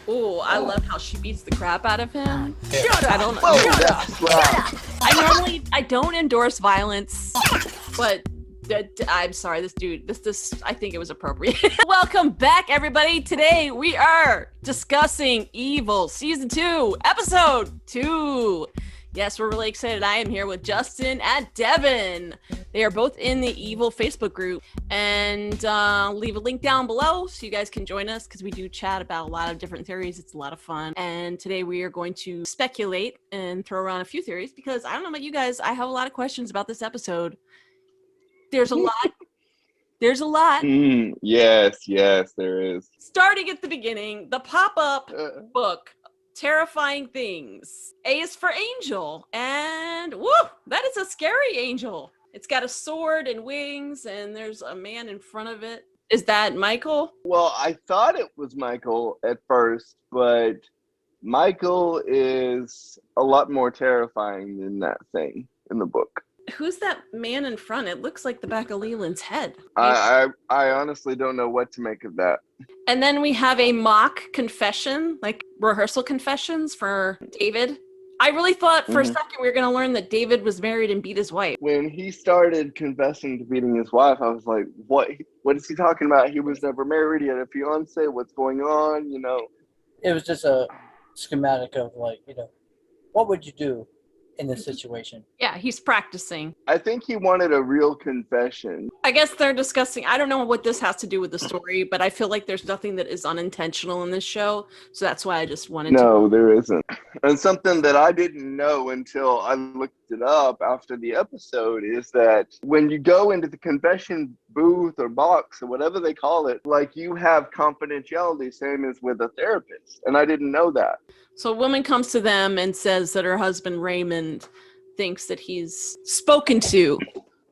Ooh, I love how she beats the crap out of him. Shut up! I don't. Whoa, Shut up. that's loud. I don't endorse violence, but I'm sorry, this dude. This I think it was appropriate. Welcome back, everybody. Today we are discussing Evil Season 2, Episode 2. Yes, we're really excited. I am here with Justin and Devin. They are both in the Evil Facebook group. And leave a link down below so you guys can join us because we do chat about a lot of different theories. It's a lot of fun. And today we are going to speculate and throw around a few theories because I don't know about you guys. I have a lot of questions about this episode. There's a lot. There's a lot. Yes, there is. Starting at the beginning, the pop-up book. Terrifying things. A is for angel, and woo, that is a scary angel. It's got a sword and wings, and there's a man in front of it. Is that Michael? Well, I thought it was Michael at first, but Michael is a lot more terrifying than that thing in the book. Who's that man in front? It looks like the back of Leland's head. I honestly don't know what to make of that. And then we have a mock confession, like rehearsal confessions for David. I really thought for a second we were going to learn that David was married and beat his wife. When he started confessing to beating his wife, I was like, what is he talking about? He was never married, he had a fiance, what's going on, you know? It was just a schematic of what would you do in this situation? Yeah, he's practicing. I think he wanted a real confession. I guess they're discussing, I don't know what this has to do with the story, but I feel like there's nothing that is unintentional in this show. So that's why I just wanted to. No, there isn't. And something that I didn't know until I looked it up after the episode is that when you go into the confession booth or box or whatever they call it, like you have confidentiality, same as with a therapist. And I didn't know that. So a woman comes to them and says that her husband Raymond thinks that he's spoken to.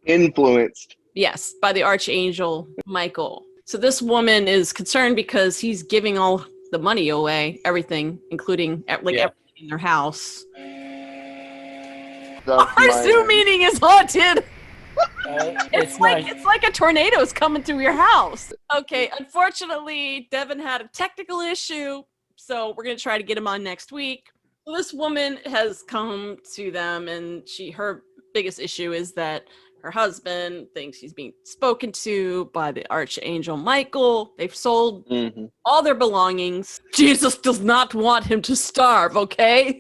Influenced. Yes, by the archangel Michael. So this woman is concerned because he's giving all the money away, everything, including everything in their house. Our Zoom meeting is haunted. It's like a tornado is coming through your house. Okay, unfortunately, Devin had a technical issue. So we're going to try to get him on next week. Well, this woman has come to them, and her biggest issue is that her husband thinks he's being spoken to by the archangel Michael. They've sold all their belongings. Jesus does not want him to starve, okay?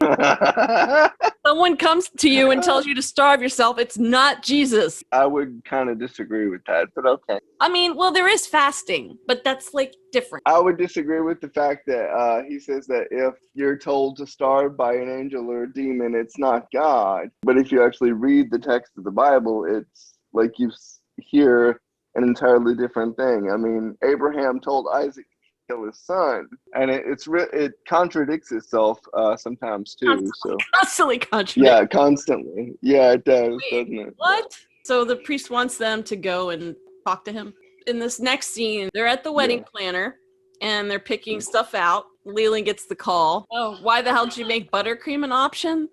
Someone comes to you and tells you to starve yourself. It's not Jesus. I would kind of disagree with that, but okay. I mean, well, there is fasting, but that's like different. I would disagree with the fact that he says that if you're told to starve by an angel or a demon, it's not God. But if you actually read the text of the Bible, it's like you hear an entirely different thing. I mean, Abraham told Isaac to kill his son, and it contradicts itself sometimes too. Constantly contradicts. Yeah, constantly. Yeah, it does, doesn't it? What? So the priest wants them to go and talk to him. In this next scene, they're at the wedding planner, and they're picking stuff out. Leland gets the call. Oh, why the hell did you make buttercream an option?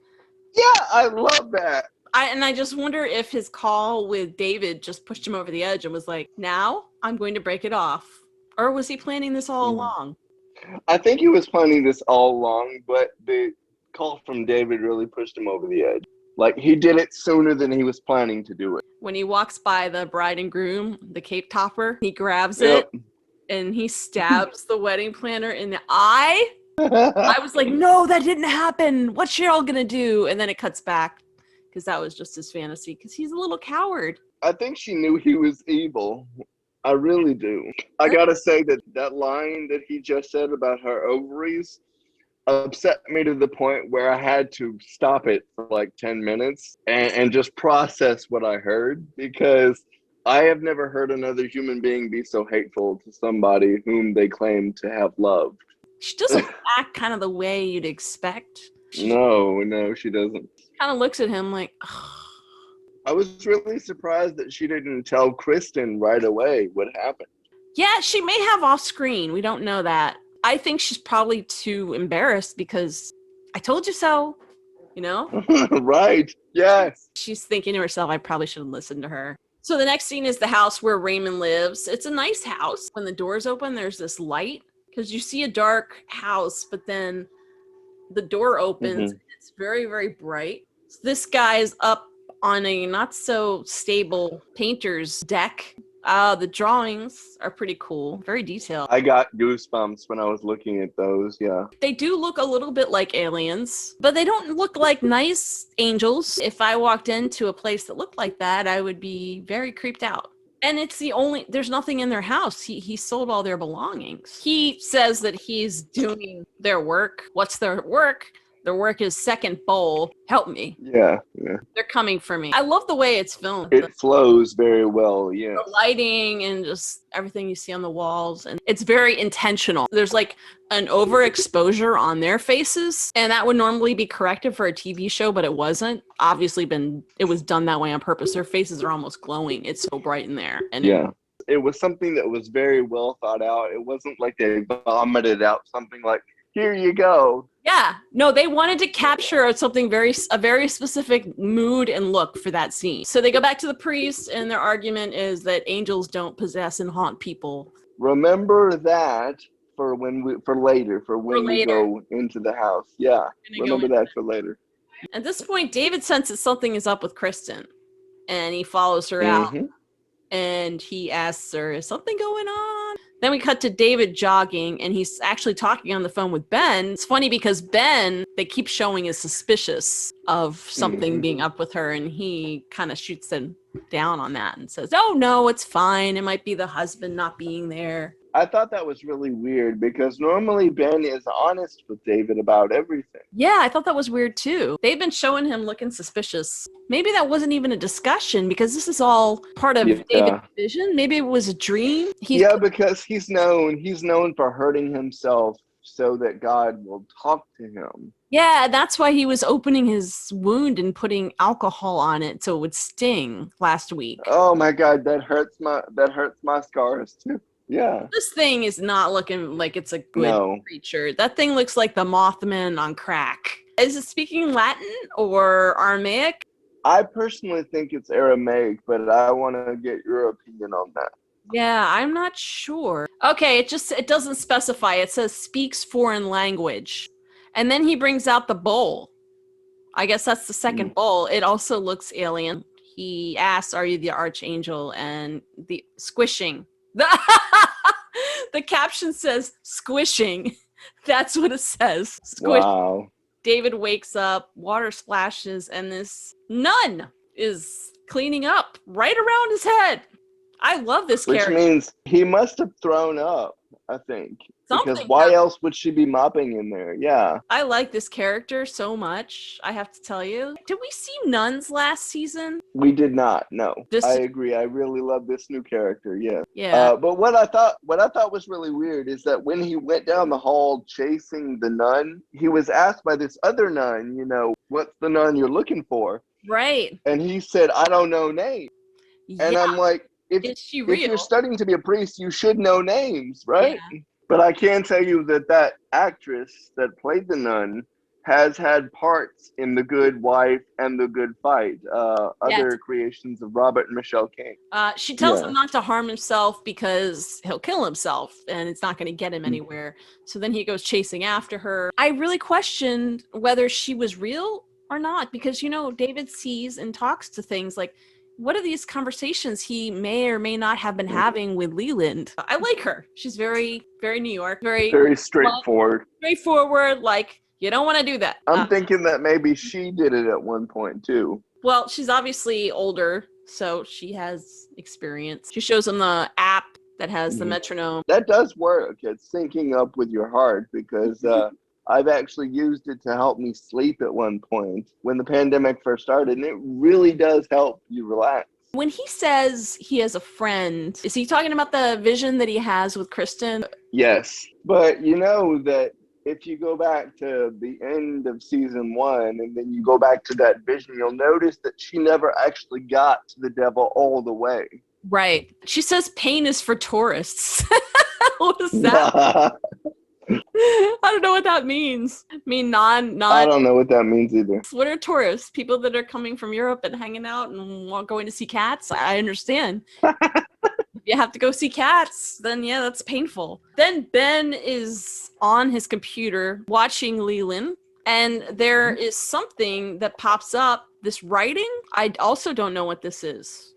Yeah, I love that. I just wonder if his call with David just pushed him over the edge and was like, now I'm going to break it off. Or was he planning this all along? I think he was planning this all along, but the call from David really pushed him over the edge. Like, he did it sooner than he was planning to do it. When he walks by the bride and groom, the cape topper, he grabs it and he stabs the wedding planner in the eye. I was like, no, that didn't happen. What's Cheryl gonna do? And then it cuts back because that was just his fantasy because he's a little coward. I think she knew he was evil. I really do. I gotta say that line that he just said about her ovaries upset me to the point where I had to stop it for like 10 minutes and just process what I heard, because I have never heard another human being be so hateful to somebody whom they claim to have loved. She doesn't act kind of the way you'd expect. No, she doesn't. Kind of looks at him like, ugh. I was really surprised that she didn't tell Kristen right away what happened. Yeah, she may have off screen. We don't know that. I think she's probably too embarrassed because I told you so, you know? Right. Yes. She's thinking to herself, I probably should have listened to her. So the next scene is the house where Raymond lives. It's a nice house. When the doors open, there's this light because you see a dark house, but then the door opens. It's very, very bright. So this guy is up on a not so stable painter's deck. The drawings are pretty cool, very detailed. I got goosebumps when I was looking at those. Yeah, They do look a little bit like aliens, but they don't look like nice angels. If I walked into a place that looked like that, I would be very creeped out. And there's nothing in their house. He sold all their belongings. He says that he's doing their work. What's their work? Their work is second bowl. Help me. yeah. They're coming for me. I love the way it's filmed. It flows very well. Yeah. The lighting and just everything you see on the walls. And it's very intentional. There's like an overexposure on their faces. And that would normally be corrected for a TV show, but it wasn't. Obviously it was done that way on purpose. Their faces are almost glowing. It's so bright in there. And yeah. It was something that was very well thought out. It wasn't like they vomited out something like, here you go. Yeah, no, they wanted to capture a very specific mood and look for that scene. So they go back to the priest, and their argument is that angels don't possess and haunt people. Remember that for when we go into the house. Yeah, remember that for later. At this point, David senses something is up with Kristen, and he follows her out, and he asks her, "Is something going on?" Then we cut to David jogging, and he's actually talking on the phone with Ben. It's funny because Ben, they keep showing, is suspicious of something being up with her, and he kind of shoots them down on that and says, "Oh, no, it's fine. It might be the husband not being there." I thought that was really weird because normally Ben is honest with David about everything. Yeah, I thought that was weird too. They've been showing him looking suspicious. Maybe that wasn't even a discussion because this is all part of David's vision. Maybe it was a dream. Because he's known for hurting himself so that God will talk to him. Yeah, that's why he was opening his wound and putting alcohol on it so it would sting last week. Oh my God, that hurts my scars too. Yeah. This thing is not looking like it's a good creature. That thing looks like the Mothman on crack. Is it speaking Latin or Aramaic? I personally think it's Aramaic, but I want to get your opinion on that. Yeah, I'm not sure. Okay, it doesn't specify. It says speaks foreign language. And then he brings out the bowl. I guess that's the second bowl. It also looks alien. He asks, "Are you the archangel?" And the squishing. The caption says squishing. That's what it says. Squish. Wow. David wakes up, water splashes, and this nun is cleaning up right around his head. I love this character. Which means he must have thrown up, I think. Because why else would she be mopping in there? Yeah. I like this character so much, I have to tell you. Did we see nuns last season? We did not, no. I agree. I really love this new character, yes. Yeah. But what I thought was really weird is that when he went down the hall chasing the nun, he was asked by this other nun, what's the nun you're looking for? Right. And he said, I don't know names. Yeah. And I'm like, if you're studying to be a priest, you should know names, right? Yeah. But I can tell you that actress that played the nun has had parts in The Good Wife and The Good Fight, other creations of Robert and Michelle King. She tells him not to harm himself because he'll kill himself and it's not going to get him anywhere. So then he goes chasing after her. I really questioned whether she was real or not because, David sees and talks to things like, what are these conversations he may or may not have been having with Leland? I like her. She's very, very New York, very straightforward. Straightforward, like, you don't want to do that. I'm thinking that maybe she did it at one point, too. Well, she's obviously older, so she has experience. She shows him the app that has the metronome. That does work. It's syncing up with your heart because I've actually used it to help me sleep at one point when the pandemic first started, and it really does help you relax. When he says he has a friend, is he talking about the vision that he has with Kristen? Yes, but you know that if you go back to the end of season 1 and then you go back to that vision, you'll notice that she never actually got to the devil all the way. Right. She says pain is for tourists. What is that? I don't know what that means. I mean, I don't know what that means either. What are tourists? People that are coming from Europe and hanging out and going to see cats? I understand. If you have to go see cats, then yeah, that's painful. Then Ben is on his computer watching Leland, and there is something that pops up. This writing, I also don't know what this is.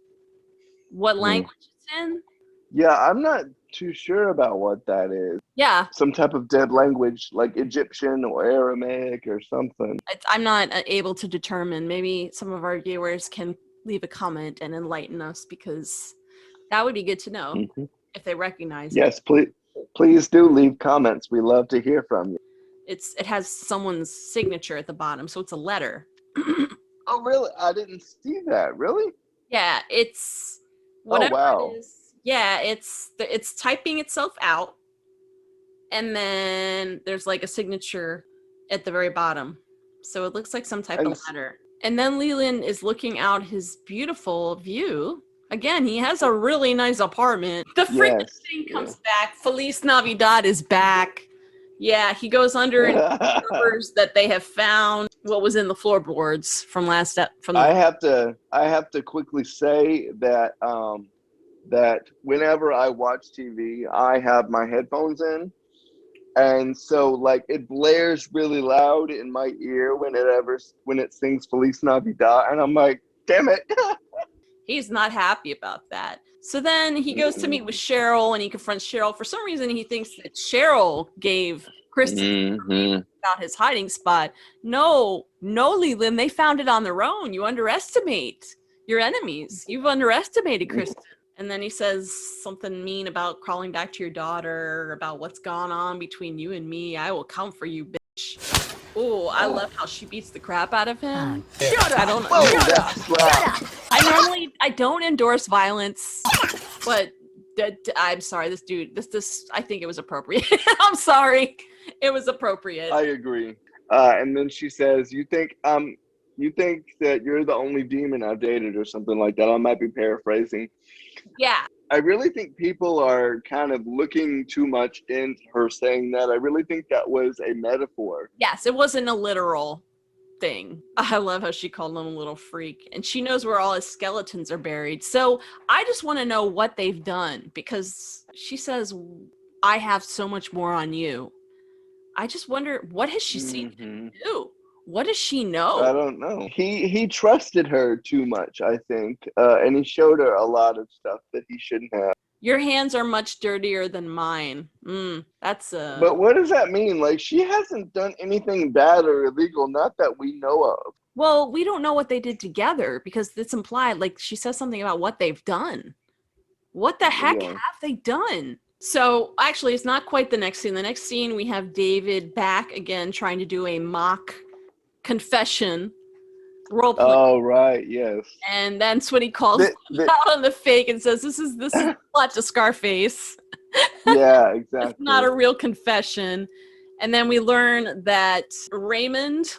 What language it's in? Yeah, I'm not too sure about what that is. Yeah, Some type of dead language like Egyptian or Aramaic or something. I'm not able to determine. Maybe some of our viewers can leave a comment and enlighten us, because that would be good to know Mhm. if they recognize it. Yes, please do leave comments. We love to hear from you. It has someone's signature at the bottom, so it's a letter. Oh, really? I didn't see that. Really? Yeah, it's Oh, whatever wow. it is. Yeah, it's typing itself out, and then there's like a signature at the very bottom. So it looks like some type And of letter. And then Leland is looking out his beautiful view. Again, he has a really nice apartment. The freaking yes. thing comes back. Feliz Navidad is back. Yeah, he goes under and discovers that they have found what was in the floorboards from last from I have to quickly say that that whenever I watch TV, I have my headphones in, and so like it blares really loud in my ear when it sings Feliz Navidad, and I'm like, damn it. He's not happy about that. So then he goes to meet with Cheryl, and he confronts Cheryl. For some reason, he thinks that Cheryl gave Kristen information about his hiding spot. No, Leland, they found it on their own. You underestimate your enemies. You've underestimated Kristen. And then he says something mean about crawling back to your daughter, about what's gone on between you and me. I will come for you, bitch. Oh, I love how she beats the crap out of him. Shut up! I don't Whoa, shut up. that's loud. I don't endorse violence, but I'm sorry, this dude, this I think it was appropriate. I'm sorry, it was appropriate. I agree. And then she says, you think that you're the only demon I've dated or something like that. I might be paraphrasing. Yeah, I really think people are kind of looking too much into her saying that. I really think that was a metaphor. yes, it wasn't a literal thing. I love how she called him a little freak, and she knows where all his skeletons are buried. So I just want to know what they've done, because she says, I have so much more on you. I just wonder, what has she seen him do? What does she know? I don't know. He trusted her too much, I think, and he showed her a lot of stuff that he shouldn't have. Your hands are much dirtier than mine. That's a... But what does that mean? Like, she hasn't done anything bad or illegal, not that we know of. Well, we don't know what they did together, because it's implied, like she says something about what they've done. What the heck have they done? So actually, it's not quite the next scene. The next scene, we have David back again trying to do a mock confession role play. Oh, right, yes. And that's when he calls out on the fake and says, this is a plot to Scarface. Yeah, exactly. It's not a real confession. And then we learn that Raymond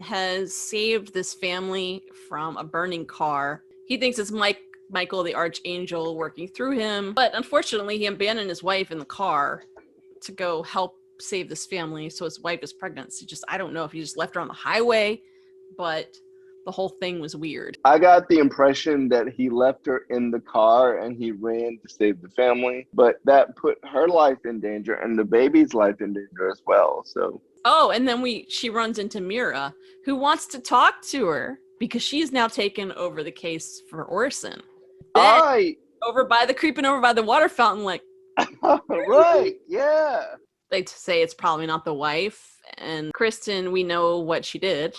has saved this family from a burning car. He thinks it's Michael the Archangel working through him, but unfortunately he abandoned his wife in the car to go help save this family. So his wife is pregnant. So I don't know if he just left her on the highway, but the whole thing was weird. I got the impression that he left her in the car and he ran to save the family, but that put her life in danger and the baby's life in danger as well. So and then she runs into Mira, who wants to talk to her because she's now taken over the case for Orson. Creeping over by the water fountain, like right, yeah. They say it's probably not the wife, and Kristen, we know what she did.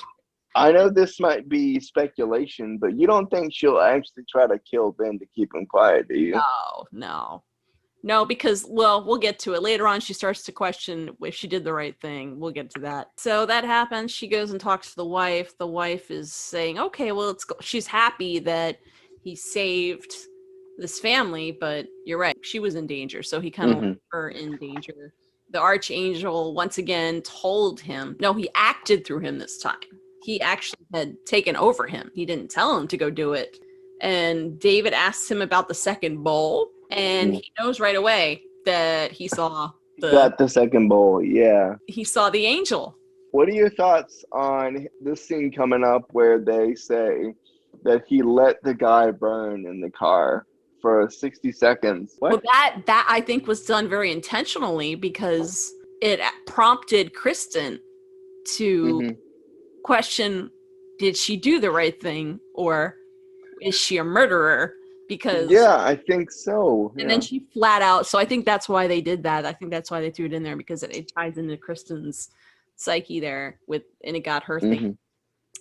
I know this might be speculation, but you don't think she'll actually try to kill Ben to keep him quiet, do you? No, because, well, we'll get to it. Later on, she starts to question if she did the right thing. We'll get to that. So that happens. She goes and talks to the wife. The wife is saying, okay, well, she's happy that he saved this family, but you're right. She was in danger, so he kind of left her in danger. The Archangel, once again, told him. No, he acted through him this time. He actually had taken over him. He didn't tell him to go do it. And David asks him about the second bowl, and he knows right away that he saw the second bowl, yeah. He saw the angel. What are your thoughts on this scene coming up where they say that he let the guy burn in the car for 60 seconds. What? Well, that I think was done very intentionally because it prompted Kristen to Mhm. question, did she do the right thing or is she a murderer? Because Yeah, I think so. and Yeah. then she flat out, so I think that's why they did that. I think that's why they threw it in there because it ties into Kristen's psyche there and it got her thinking. Mhm.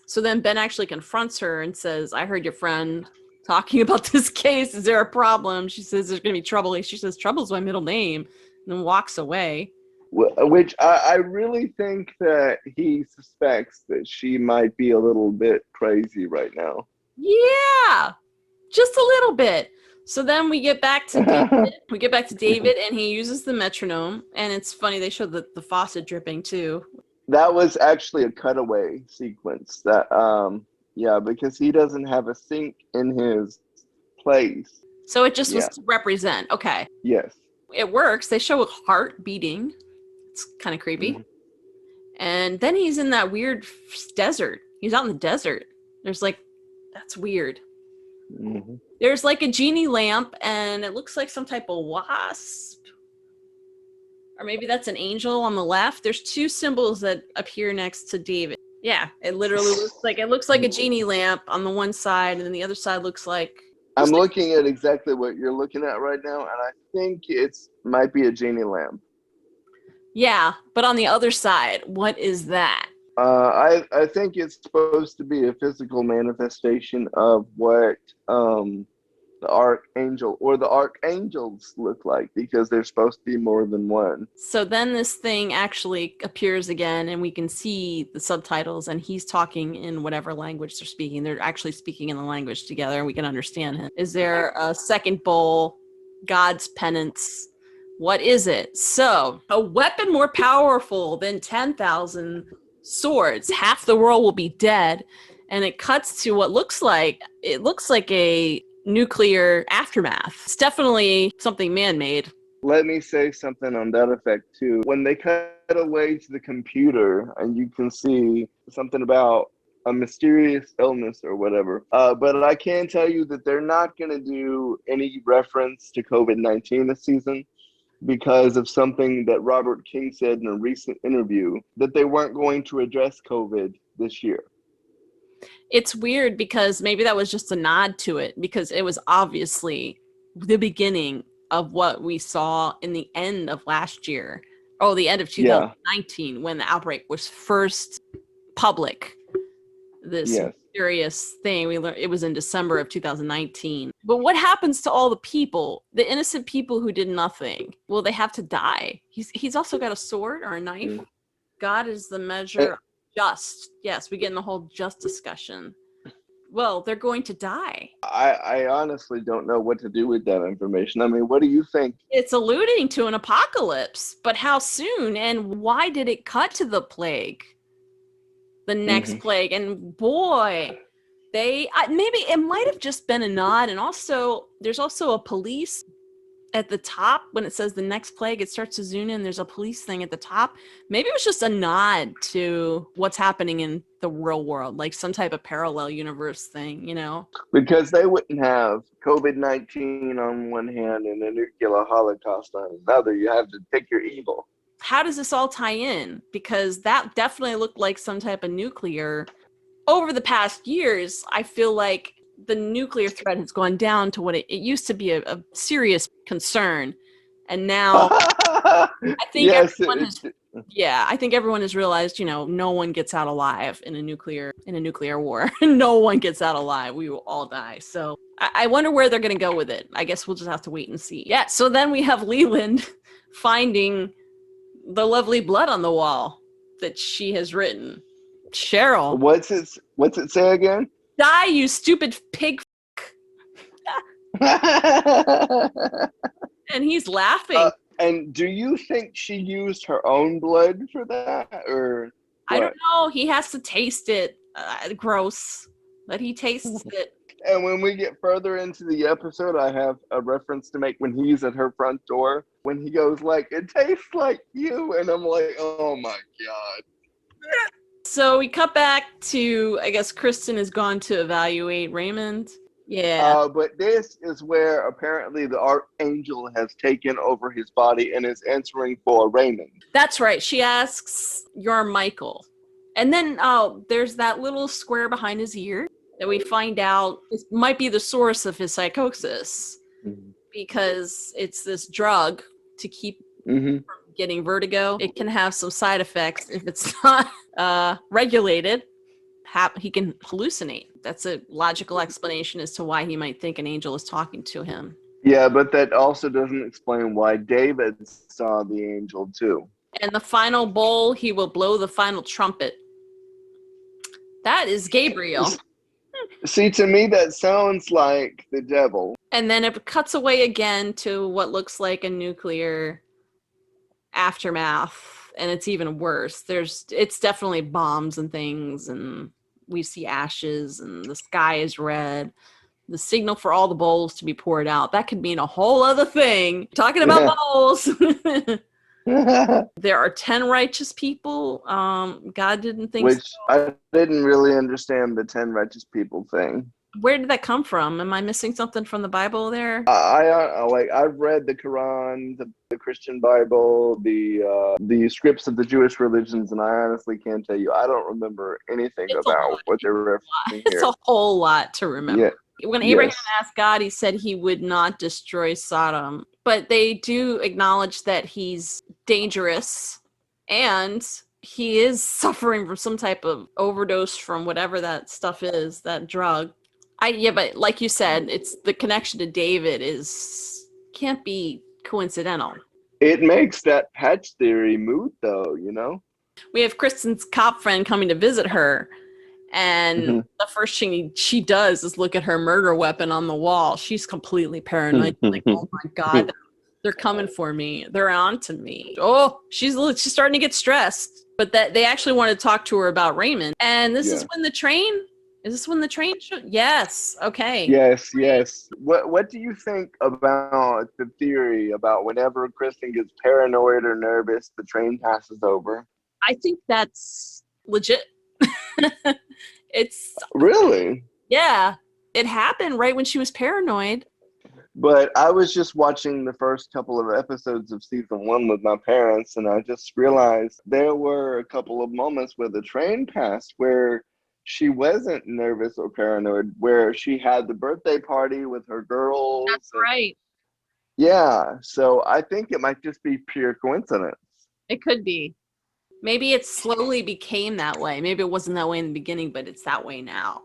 So then Ben actually confronts her and says, I heard your friend talking about this case. Is there a problem? She says there's going to be trouble. She says, trouble's my middle name, and then walks away. Which I really think that he suspects that she might be a little bit crazy right now. Yeah, just a little bit. So then we get back to David. We get back to David, and he uses the metronome. And it's funny, they showed the faucet dripping too. That was actually a cutaway sequence. That yeah, because he doesn't have a sink in his place. So it just was Yeah. to represent. Okay. Yes. It works. They show a heart beating. It's kind of creepy. Mhm. And then he's in that weird desert. He's out in the desert. That's weird. Mhm. There's like a genie lamp, and it looks like some type of wasp. Or maybe that's an angel on the left. There's two symbols that appear next to David. Yeah, it literally looks like a genie lamp on the one side, and then the other side looks like. I'm looking at exactly what you're looking at right now, and I think it's might be a genie lamp. Yeah, but on the other side, what is that? I think it's supposed to be a physical manifestation of what the archangel or the archangels look like, because there's supposed to be more than one. So then this thing actually appears again, and we can see the subtitles, and he's talking in whatever language they're speaking. They're actually speaking in the language together, and we can understand him. Is there a second bowl? God's penance? What is it? So, a weapon more powerful than 10,000 swords. Half the world will be dead. And it cuts to what looks like a nuclear aftermath. It's definitely something man-made. Let me say something on that effect too. When they cut away to the computer and you can see something about a mysterious illness or whatever, but I can tell you that they're not going to do any reference to COVID-19 this season, because of something that Robert King said in a recent interview, that they weren't going to address COVID this year. It's weird because maybe that was just a nod to it, because it was obviously the beginning of what we saw in the end of last year. Oh, the end of 2019, when the outbreak was first public. This Yes. mysterious thing. We learned it was in December of 2019. But what happens to all the people, the innocent people who did nothing? Well, they have to die. He's also got a sword or a knife. Mm. God is the measure of just. Yes, we get in the whole just discussion. Well, they're going to die. I honestly don't know what to do with that information. I mean, what do you think? It's alluding to an apocalypse, but how soon and why did it cut to the plague? The next plague, and boy, maybe it might have just been a nod. And also, there's also a police at the top when it says the next plague. It starts to zoom in. There's a police thing at the top. Maybe it was just a nod to what's happening in the real world, like some type of parallel universe thing, you know? Because they wouldn't have COVID-19 on one hand and a nuclear holocaust on another. You have to pick your evil. How does this all tie in? Because that definitely looked like some type of nuclear. Over the past years, I feel like the nuclear threat has gone down to what it used to be a serious concern. And now I think I think everyone has realized, no one gets out alive in a nuclear war. No one gets out alive. We will all die. So I wonder where they're going to go with it. I guess we'll just have to wait and see. Yeah. So then we have Leland finding the lovely blood on the wall that she has written. Cheryl. What's it say again? Die, you stupid pig. And he's laughing. And do you think she used her own blood for that, or what? I don't know. He has to taste it. Gross. But he tastes it. And when we get further into the episode, I have a reference to make when he's at her front door, when he goes like, "It tastes like you," and I'm like, oh my God. So we cut back to, I guess Kristen has gone to evaluate Raymond. Yeah. But this is where apparently the archangel has taken over his body and is answering for Raymond. That's right. She asks, "You're Michael." And then there's that little square behind his ear that we find out might be the source of his psychosis, because it's this drug to keep Mm-hmm. from getting vertigo. It can have some side effects if it's not regulated. He can hallucinate. That's a logical explanation as to why he might think an angel is talking to him. Yeah, but that also doesn't explain why David saw the angel too. And the final bowl, he will blow the final trumpet. That is Gabriel. See, to me, that sounds like the devil. And then it cuts away again to what looks like a nuclear aftermath, and it's even worse. It's definitely bombs and things, and we see ashes, and the sky is red. The signal for all the bowls to be poured out. That could mean a whole other thing. Talking about bowls. There are 10 righteous people. God didn't think Which so. I didn't really understand the 10 righteous people thing. Where did that come from? Am I missing something from the Bible there? I've read the Quran, the Christian Bible, the scripts of the Jewish religions, and I honestly can't tell you. I don't remember anything about what they're referencing here. It's a whole lot to remember. Yeah. When Abraham asked God, he said he would not destroy Sodom. But they do acknowledge that he's dangerous and he is suffering from some type of overdose from whatever that stuff is, that drug. But like you said, it's the connection to David can't be coincidental. It makes that patch theory moot, though, you know? We have Kristen's cop friend coming to visit her, and the first thing she does is look at her murder weapon on the wall. She's completely paranoid. Like, oh my God, they're coming for me. They're on to me. Oh, she's starting to get stressed. But that they actually want to talk to her about Raymond. And this is when the train... Is this when the train should? Yes. Okay. Yes. What do you think about the theory about whenever Kristen gets paranoid or nervous, the train passes over? I think that's legit. It's really? Yeah. It happened right when she was paranoid. But I was just watching the first couple of episodes of season 1 with my parents, and I just realized there were a couple of moments where the train passed where she wasn't nervous or paranoid, where she had the birthday party with her girls. That's right. Yeah, so I think it might just be pure coincidence. It could be. Maybe it slowly became that way. Maybe it wasn't that way in the beginning, but it's that way now.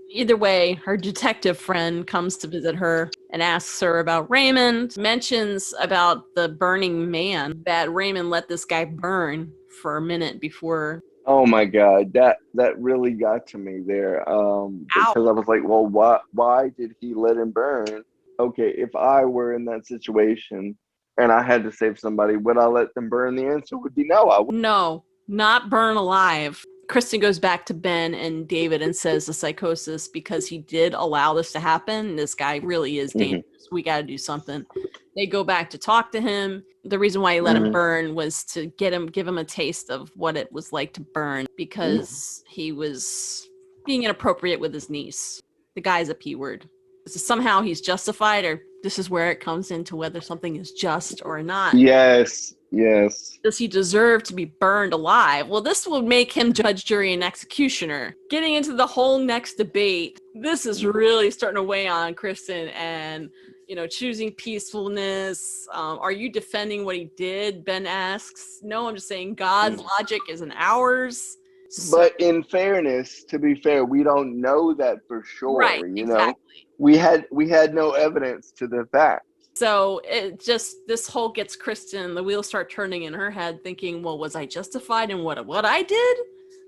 Either way, her detective friend comes to visit her and asks her about Raymond, mentions about the burning man, that Raymond let this guy burn for a minute before. Oh my God, that really got to me there. Because I was like, well, why did he let him burn? Okay, if I were in that situation and I had to save somebody, would I let them burn? The answer would be no. I would. No, not burn alive. Kristen goes back to Ben and David and says the psychosis because he did allow this to happen. This guy really is dangerous. We got to do something. They go back to talk to him. The reason why he let him burn was to give him a taste of what it was like to burn, because he was being inappropriate with his niece. The guy's a P word. So somehow he's justified, or this is where it comes into whether something is just or not. Yes. Does he deserve to be burned alive? Well, this will make him judge, jury, and executioner. Getting into the whole next debate, this is really starting to weigh on Kristen and, choosing peacefulness. Are you defending what he did? Ben asks. No, I'm just saying God's logic isn't ours. But in fairness, to be fair, we don't know that for sure. Right, exactly. We had no evidence to the fact. So this whole gets Kristen, the wheels start turning in her head, thinking, well, was I justified in what I did?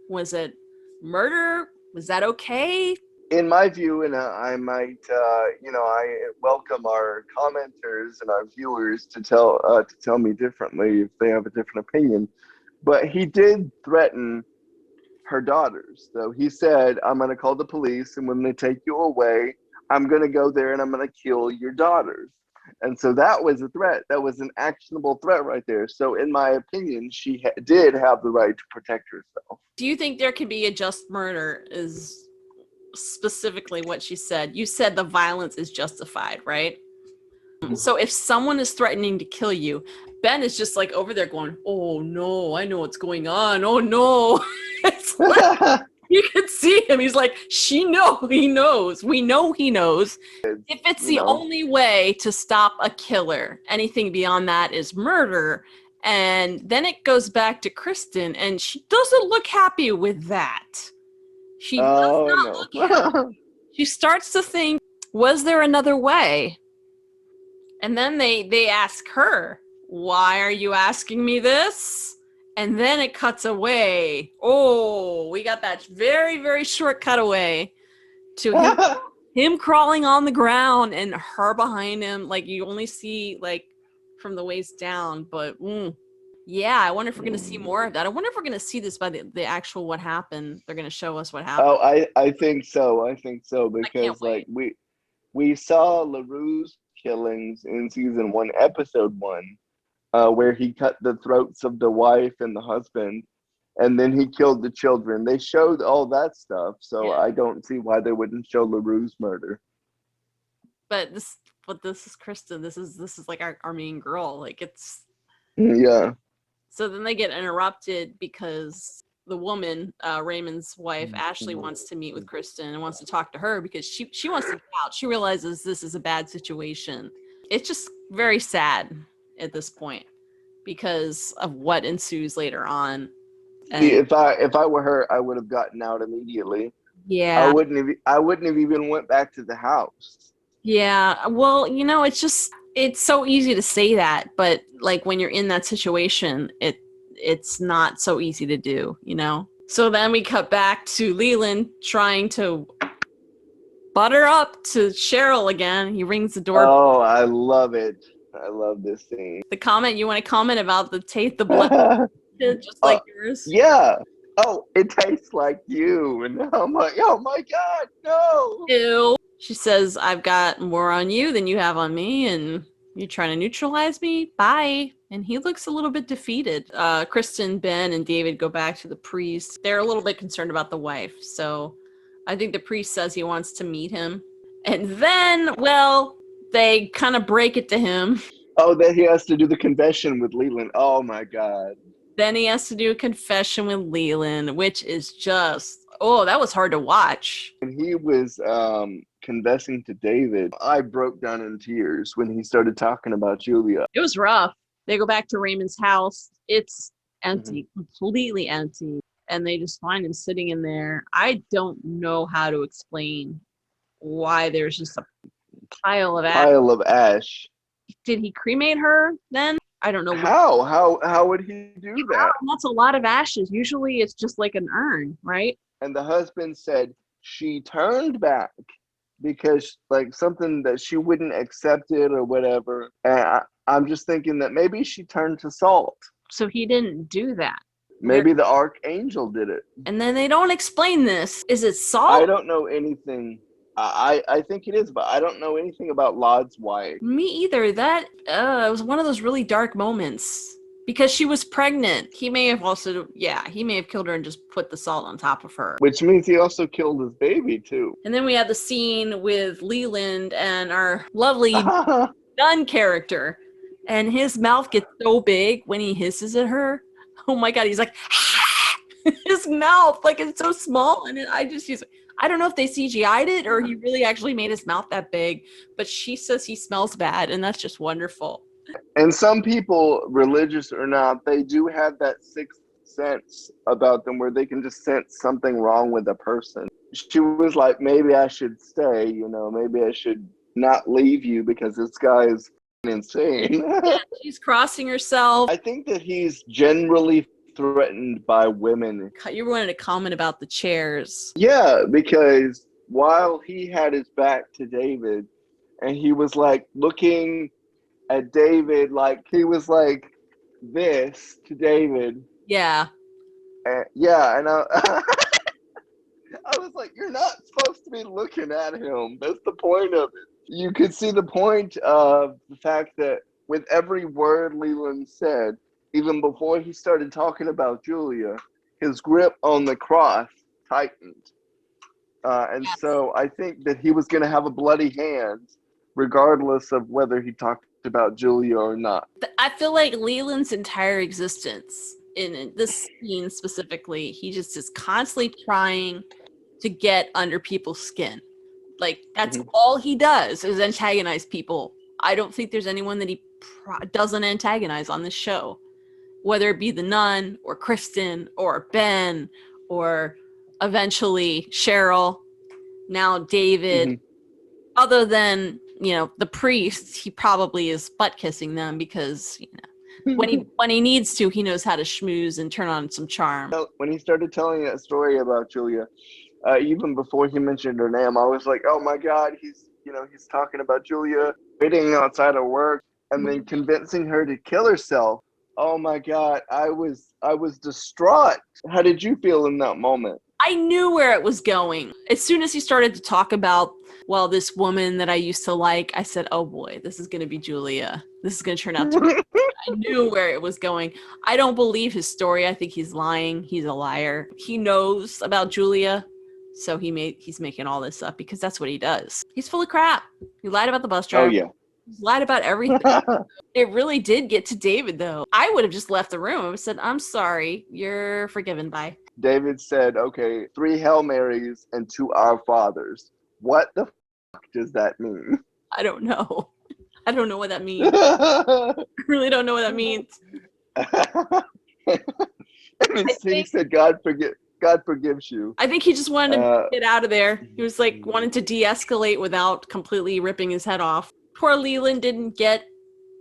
Was it murder? Was that okay? In my view, and I might, I welcome our commenters and our viewers to tell me differently if they have a different opinion. But he did threaten her daughters. So he said, I'm going to call the police, and when they take you away, I'm going to go there and I'm going to kill your daughters. And so that was a threat. That was an actionable threat right there. So in my opinion, she did have the right to protect herself. Do you think there could be a just murder? specifically what she said. You said the violence is justified, right? So if someone is threatening to kill you, Ben is just like over there going, "Oh no, I know what's going on. Oh no." It's like, you can see him. He's like, he knows. We know he knows. If it's the only way to stop a killer, anything beyond that is murder. And then it goes back to Kristen, and she doesn't look happy with that. She does not look happy. She starts to think, was there another way? And then they ask her, why are you asking me this? And then it cuts away. Oh, we got that very, very short cutaway to him crawling on the ground and her behind him. Like, you only see, like, from the waist down. But, yeah, I wonder if we're going to see more of that. I wonder if we're going to see this by the actual what happened. They're going to show us what happened. Oh, I think so. I think so. Because, like, we saw LaRue's killings in season 1, episode 1, where he cut the throats of the wife and the husband, and then he killed the children. They showed all that stuff, so I don't see why they wouldn't show LaRue's murder. But this is Kristen. This is like our main girl. Like, it's So then they get interrupted because the woman, Raymond's wife, Ashley, wants to meet with Kristen and wants to talk to her because she wants to get out. She realizes this is a bad situation. It's just very sad at this point because of what ensues later on. And if I were her, I would have gotten out immediately. Yeah. I wouldn't have even went back to the house. Yeah. Well, it's so easy to say that, but like when you're in that situation, it's not so easy to do, So then we cut back to Leland trying to butter up to Cheryl again. He rings the door. Oh, I love it. I love this scene. The comment, you want to comment about the taste, the blood, just like yours? Yeah. Oh, it tastes like you. And I'm like, oh my God, no. Ew. She says, I've got more on you than you have on me, and you're trying to neutralize me? Bye. And he looks a little bit defeated. Kristen, Ben, and David go back to the priest. They're a little bit concerned about the wife, so I think the priest says he wants to meet him. And then, well, they kind of break it to him. Oh, that he has to do the confession with Leland. Oh my God. Then he has to do a confession with Leland, which is just, that was hard to watch. When he was confessing to David, I broke down in tears when he started talking about Julia. It was rough. They go back to Raymond's house. It's empty, completely empty. And they just find him sitting in there. I don't know how to explain why there's just a pile of ash. Did he cremate her then? I don't know. How would he do that? That's a lot of ashes. Usually it's just like an urn, right? And the husband said she turned back because like something that she wouldn't accept it or whatever. And I'm just thinking that maybe she turned to salt. So he didn't do that. Maybe the archangel did it. And then they don't explain this. Is it salt? I don't know anything. I think it is, but I don't know anything about Laud's wife. Me either. That it was one of those really dark moments because she was pregnant. He may have killed her and just put the salt on top of her. Which means he also killed his baby too. And then we had the scene with Leland and our lovely Dunn character, and his mouth gets so big when he hisses at her. Oh my God, he's like, his mouth, like it's so small, and I don't know if they CGI'd it or he really actually made his mouth that big, but she says he smells bad, and that's just wonderful. And some people, religious or not, they do have that sixth sense about them where they can just sense something wrong with a person. She was like, maybe I should stay, maybe I should not leave you because this guy is insane. Yeah, she's crossing herself. I think that he's generally threatened by women. You wanted to comment about the chairs. Yeah, because while he had his back to David and he was like looking at David, like he was like this to David. Yeah. And I was like, you're not supposed to be looking at him. That's the point of it. You could see the point of the fact that with every word Leland said, even before he started talking about Julia, his grip on the cross tightened. And so I think that he was going to have a bloody hand, regardless of whether he talked about Julia or not. I feel like Leland's entire existence in this scene specifically, he just is constantly trying to get under people's skin. Like, that's all he does is antagonize people. I don't think there's anyone that he doesn't antagonize on this show, whether it be the nun or Kristen or Ben or eventually Cheryl, now David. Other than, the priest, he probably is butt kissing them because, when he needs to, he knows how to schmooze and turn on some charm. When he started telling that story about Julia, even before he mentioned her name, I was like, oh my God, he's talking about Julia waiting outside of work and then convincing her to kill herself. Oh my God, I was distraught. How did you feel in that moment? I knew where it was going. As soon as he started to talk about, well, this woman that I used to like, I said, oh boy, this is going to be Julia. This is going to turn out to be I knew where it was going. I don't believe his story. I think he's lying. He's a liar. He knows about Julia, so he's making all this up because that's what he does. He's full of crap. He lied about the bus driver. Oh, yeah. He lied about everything. It really did get to David, though. I would have just left the room. I would have said, I'm sorry. You're forgiven. Bye. David said, okay, 3 Hail Marys and 2 Our Fathers. What the fuck does that mean? I don't know. I don't know what that means. I really don't know what that means. He said, God forgives you. I think he just wanted to get out of there. He was like wanted to de-escalate without completely ripping his head off. Poor Leland didn't get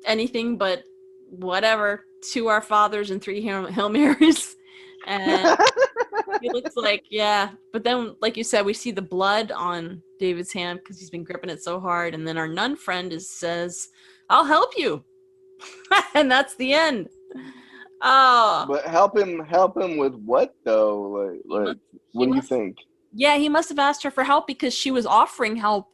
anything but whatever, 2 Our Fathers and 3 Hail Marys. And he looks like, yeah. But then, like you said, we see the blood on David's hand because he's been gripping it so hard. And then our nun friend says, I'll help you. And that's the end. Oh. But help him with what, though? Like what do you think? Yeah, he must have asked her for help because she was offering help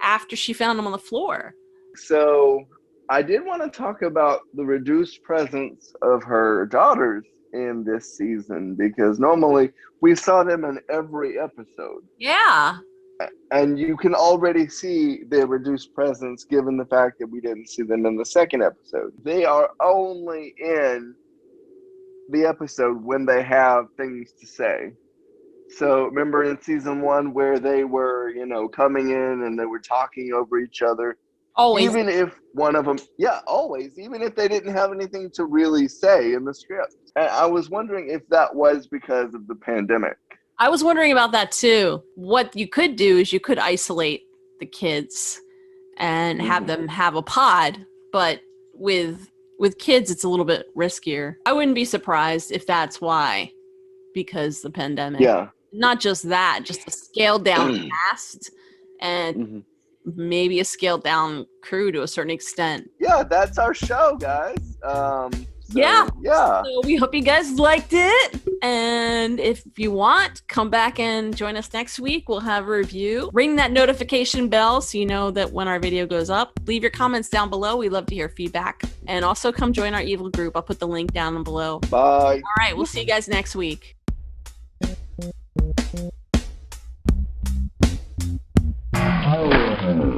after she found him on the floor. So I did want to talk about the reduced presence of her daughters in this season because normally we saw them in every episode. Yeah. And you can already see their reduced presence given the fact that we didn't see them in the second episode. They are only in the episode when they have things to say. So remember in season 1 where they were, coming in and they were talking over each other. Always. Even if one of them, always, even if they didn't have anything to really say in the script. And I was wondering if that was because of the pandemic. I was wondering about that too. What you could do is you could isolate the kids and have them have a pod, but with kids it's a little bit riskier. I wouldn't be surprised if that's why, because the pandemic. Yeah. Not just that, just a scaled down cast and maybe a scaled down crew to a certain extent. Yeah, that's our show, guys. Yeah. So we hope you guys liked it. And if you want, come back and join us next week. We'll have a review. Ring that notification bell so you know that when our video goes up. Leave your comments down below. We love to hear feedback. And also come join our Evil group. I'll put the link down below. Bye. All right, we'll see you guys next week. Oh.